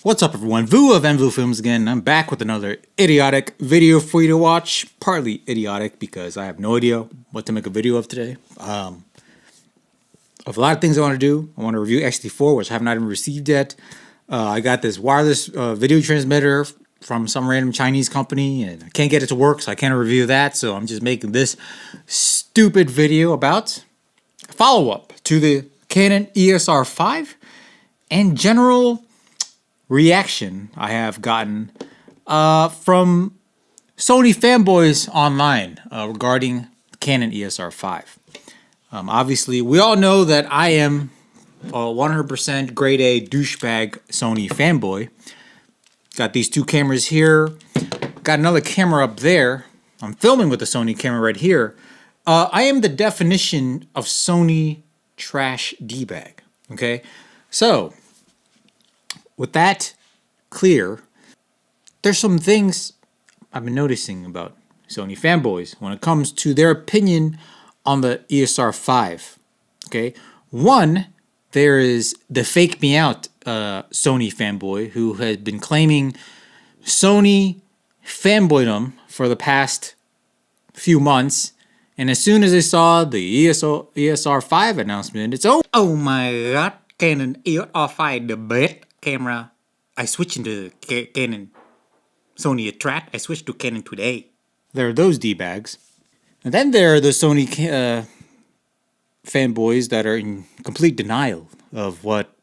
What's up everyone, Vu of Envu Films again. I'm back with another idiotic video for you to watch. Partly idiotic because I have no idea what to make a video of today. Of a lot of things I want to do. I want to review XT4, which I have not even received yet. I got this wireless video transmitter from some random Chinese company and I can't get it to work, so I can't review that. So I'm just making this stupid video about a follow-up to the Canon EOS R5 and general reaction I have gotten from Sony fanboys online regarding Canon EOS R5. Obviously, we all know that I am a 100% grade A douchebag Sony fanboy. Got these two cameras here. Got another camera up there. I'm filming with the Sony camera right here. I am the definition of Sony trash D-bag. Okay, so with that clear, there's some things I've been noticing about Sony fanboys when it comes to their opinion on the EOS R5. Okay, one, there is the fake me out Sony fanboy who has been claiming Sony fanboydom for the past few months, and as soon as they saw the EOS R5 announcement, it's oh my god, Canon EOS R5 the best camera. I switched into Canon Sony Attract. I switched to Canon today. There are those D-bags. And then there are the Sony fanboys that are in complete denial of what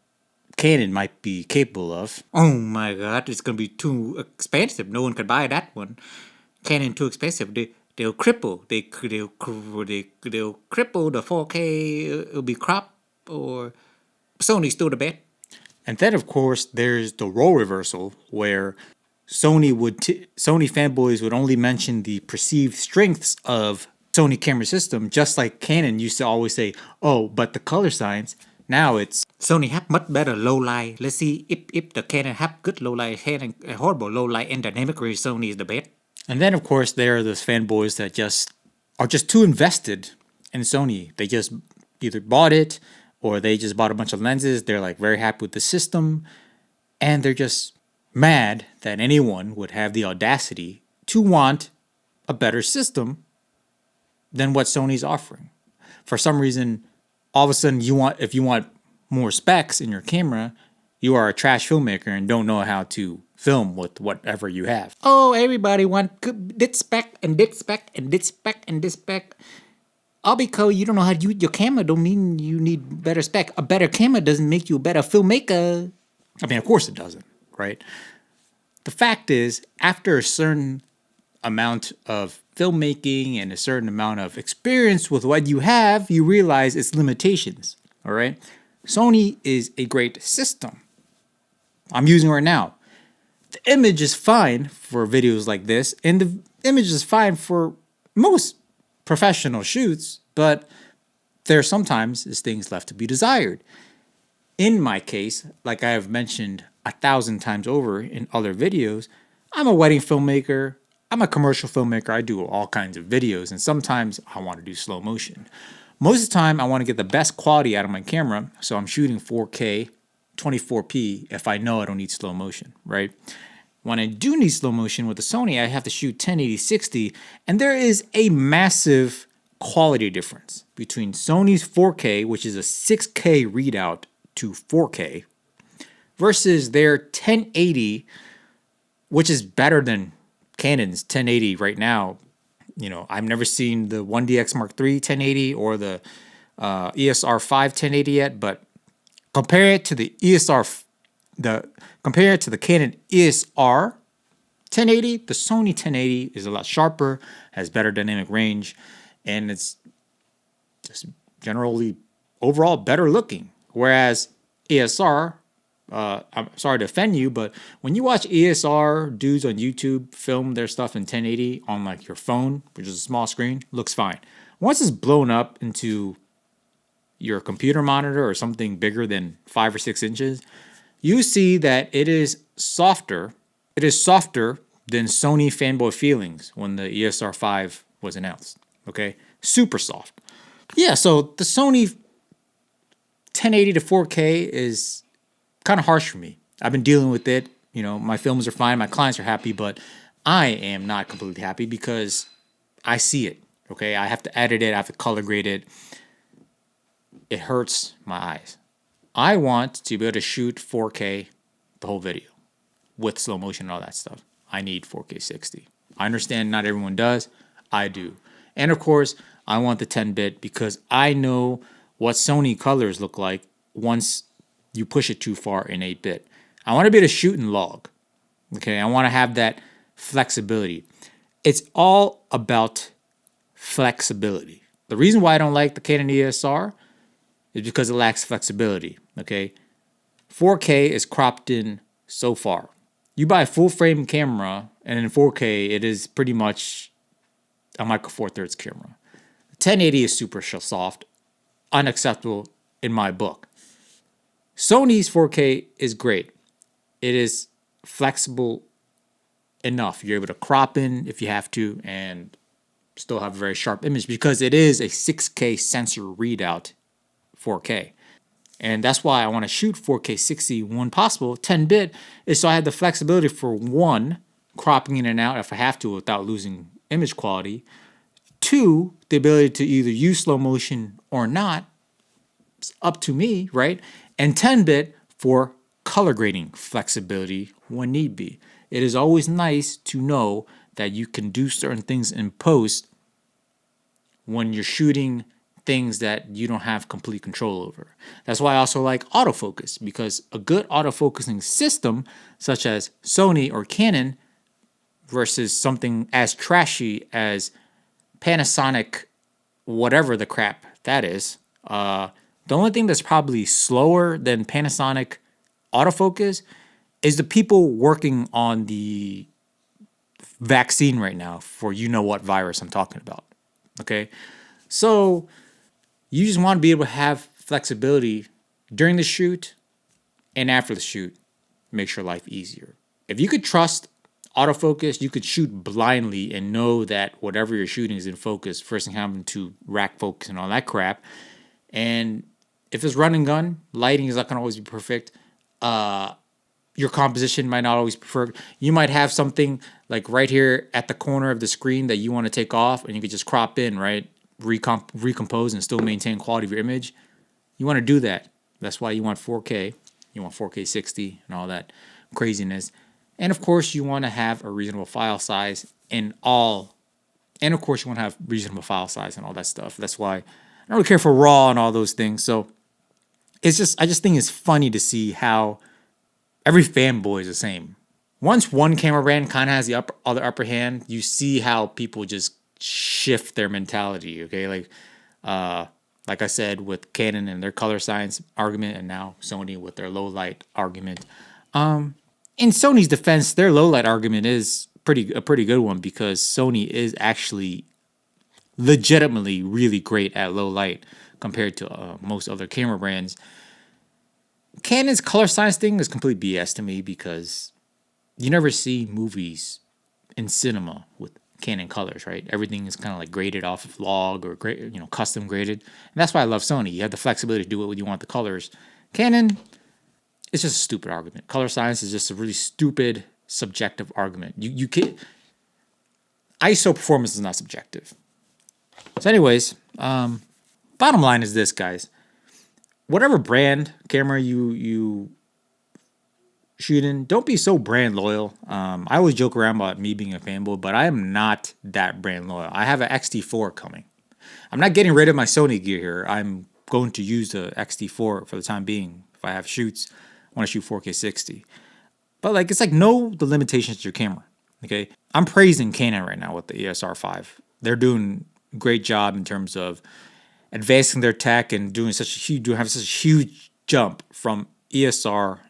Canon might be capable of. Oh my god, it's going to be too expensive. No one can buy that one. Canon too expensive. They'll cripple. They'll cripple the 4K. It'll be crop, or Sony's still the best. And then, of course, there's the role reversal, where Sony fanboys would only mention the perceived strengths of Sony camera system, just like Canon used to always say, "Oh, but the color science." Now it's Sony have much better low light. Let's see if the Canon have good low light, Canon horrible low light, and dynamic range. Sony is the best. And then, of course, there are those fanboys that are just too invested in Sony. They just either bought it, or they just bought a bunch of lenses. They're like very happy with the system, and they're just mad that anyone would have the audacity to want a better system than what Sony's offering. For some reason, all of a sudden if you want more specs in your camera, you are a trash filmmaker and don't know how to film with whatever you have. Oh, everybody want this spec and this spec and this spec and this spec. All because you don't know how to use your camera don't mean you need better spec. A better camera doesn't make you a better filmmaker. I mean, of course it doesn't, right? The fact is, after a certain amount of filmmaking and a certain amount of experience with what you have, you realize its limitations, all right? Sony is a great system. I'm using it right now. The image is fine for videos like this, and the image is fine for most professional shoots, but there sometimes is things left to be desired. In my case, like I have mentioned 1,000 times over in other videos, I'm a wedding filmmaker, I'm a commercial filmmaker, I do all kinds of videos, and sometimes I want to do slow motion. Most of the time, I want to get the best quality out of my camera, so I'm shooting 4K, 24p if I know I don't need slow motion, right? When I do need slow motion with the Sony, I have to shoot 1080-60, and there is a massive quality difference between Sony's 4K, which is a 6K readout to 4K, versus their 1080, which is better than Canon's 1080 right now. You know, I've never seen the 1DX Mark III 1080 or the EOS R5 1080 yet, but compare it to the compare it to the Canon EOS R 1080, the Sony 1080 is a lot sharper, has better dynamic range, and it's just generally overall better looking. Whereas EOS R, I'm sorry to offend you, but when you watch EOS R dudes on YouTube film their stuff in 1080 on like your phone, which is a small screen, looks fine. Once it's blown up into your computer monitor or something bigger than 5 or 6 inches, you see that it is softer. It is softer than Sony fanboy feelings when the EOS R5 was announced. Okay, super soft. Yeah, so the Sony 1080 to 4K is kind of harsh for me. I've been dealing with it. You know, my films are fine, my clients are happy, but I am not completely happy because I see it. Okay, I have to edit it, I have to color grade it. It hurts my eyes. I want to be able to shoot 4K the whole video with slow motion and all that stuff. I need 4K 60. I understand not everyone does. I do. And of course, I want the 10-bit because I know what Sony colors look like once you push it too far in 8-bit. I want to be able to shoot and log. Okay, I want to have that flexibility. It's all about flexibility. The reason why I don't like the Canon EOS R is because it lacks flexibility. Okay, 4K is cropped in so far. You buy a full frame camera, and in 4K, it is pretty much a Micro Four Thirds camera. 1080 is super soft, unacceptable in my book. Sony's 4K is great. It is flexible enough. You're able to crop in if you have to and still have a very sharp image because it is a 6K sensor readout 4K. And that's why I want to shoot 4K 60 when possible. 10-bit is so I have the flexibility for one, cropping in and out if I have to without losing image quality. Two, the ability to either use slow motion or not. It's up to me, right? And 10-bit for color grading flexibility when need be. It is always nice to know that you can do certain things in post when you're shooting things that you don't have complete control over. That's why I also like autofocus, because a good autofocusing system such as Sony or Canon versus something as trashy as Panasonic, whatever the crap that is, the only thing that's probably slower than Panasonic autofocus is the people working on the vaccine right now for you know what virus I'm talking about. Okay? So you just want to be able to have flexibility during the shoot and after the shoot. Makes your life easier. If you could trust autofocus, you could shoot blindly and know that whatever you're shooting is in focus, first thing having to rack focus and all that crap. And if it's run and gun, lighting is not going to always be perfect. Your composition might not always be perfect. You might have something like right here at the corner of the screen that you want to take off and you could just crop in, right? Recompose and still maintain quality of your image. You want to do that. That's why you want 4K. You want 4K 60 and all that craziness. And of course, you want to have a reasonable file size and all. And of course, you want to have reasonable file size and all that stuff. That's why I don't really care for RAW and all those things. So I just think it's funny to see how every fanboy is the same. Once one camera brand kind of has the upper hand, you see how people just shift their mentality. Okay, like I said with Canon and their color science argument, and now Sony with their low light argument. In Sony's defense, their low light argument is a pretty good one because Sony is actually legitimately really great at low light compared to most other camera brands. Canon's color science thing is complete BS to me because you never see movies in cinema with Canon colors, right? Everything is kind of like graded off of log or custom graded. And that's why I love Sony. You have the flexibility to do it when you want the colors. Canon, it's just a stupid argument. Color science is just a really stupid, subjective argument. You can't. ISO performance is not subjective. So, anyways, bottom line is this, guys. Whatever brand camera you shoot in, don't be so brand loyal. I always joke around about me being a fanboy, but I am not that brand loyal. I have an XT4 coming. I'm not getting rid of my Sony gear here. I'm going to use the XT4 for the time being. If I have shoots, I want to shoot 4K 60. But know the limitations to your camera. Okay, I'm praising Canon right now with the EOS R5. They're doing a great job in terms of advancing their tech and having such a huge jump from EOS R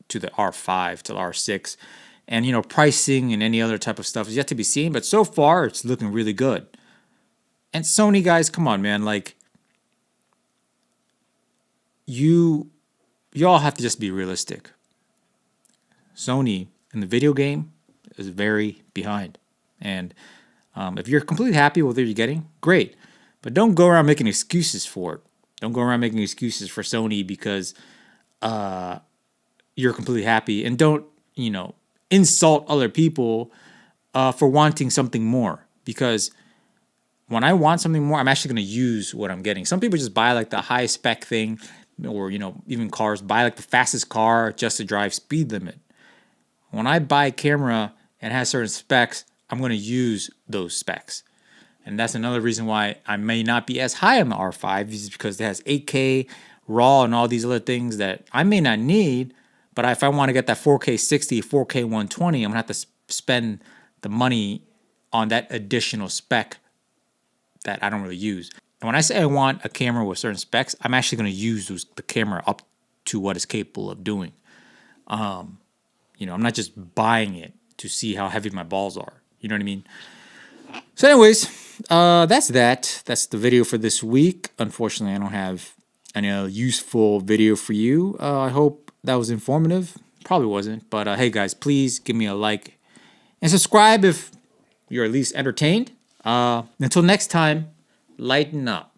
to the R5 to the R6, and pricing and any other type of stuff is yet to be seen. But so far, it's looking really good. And Sony guys, come on, man! You all have to just be realistic. Sony in the video game is very behind, and if you're completely happy with what you're getting, great. But don't go around making excuses for it. Don't go around making excuses for Sony because you're completely happy, and don't, insult other people for wanting something more, because when I want something more, I'm actually going to use what I'm getting. Some people just buy like the high spec thing, or even cars, buy like the fastest car just to drive speed limit. When I buy a camera and has certain specs, I'm going to use those specs. And that's another reason why I may not be as high on the R5, is because it has 8K RAW and all these other things that I may not need. But if I want to get that 4K 60, 4K 120, I'm going to have to spend the money on that additional spec that I don't really use. And when I say I want a camera with certain specs, I'm actually going to use the camera up to what it's capable of doing. I'm not just buying it to see how heavy my balls are. You know what I mean? So anyways, that's that. That's the video for this week. Unfortunately, I don't have any useful video for you. I hope that was informative. Probably wasn't. But hey, guys, please give me a like and subscribe if you're at least entertained. Until next time, lighten up.